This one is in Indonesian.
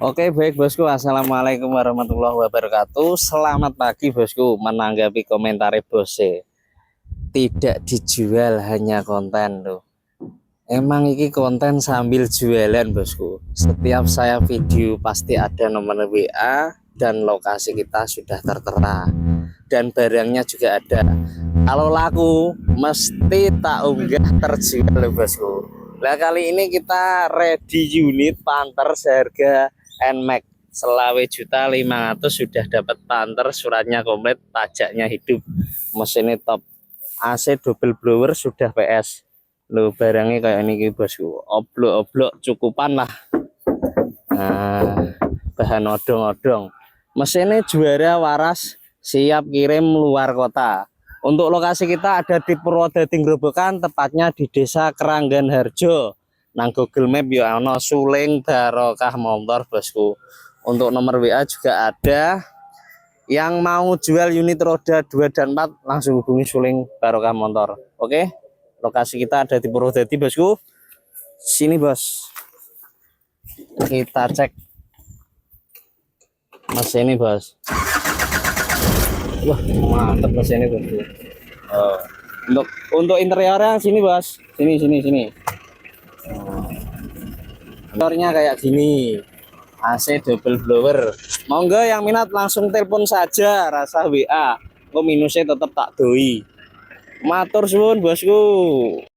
Oke, baik bosku. Assalamualaikum warahmatullahi wabarakatuh. Selamat pagi bosku. Menanggapi komentar bose, tidak dijual, hanya konten tuh. Emang ini konten sambil jualan bosku. Setiap saya video pasti ada nomor WA dan lokasi kita sudah tertera. Dan barangnya juga ada. Kalau laku mesti tak unggah terjual bosku. Nah kali ini kita ready unit Panther seharga NMAX Rp5.500.000 sudah dapat Panther, suratnya komplit, pajaknya hidup, mesinnya top, AC double blower sudah PS. Lo barangnya kayak ini bosku, oblok-oblok cukupan lah. Nah, bahan odong-odong, mesinnya juara waras, siap kirim luar kota. Untuk lokasi kita ada di Purwodadi Grobogan, tepatnya di Desa Keranggan Harjo. Nang Google Map ya ono Suling Barokah Motor bosku. Untuk nomor WA juga ada. Yang mau jual unit roda 2 dan 4 langsung hubungi Suling Barokah Motor. Oke. Lokasi kita ada di Purwodadi bosku. Sini bos. Kita cek mesin ini bos. Wah, mantap mesin ini bosku. Oh. Untuk interiornya sini bos. Sini. Motornya kayak gini, AC double blower. Monggo yang minat langsung telepon saja, rasa WA. Kok minusnya tetap tak doi. Matur suwun bosku.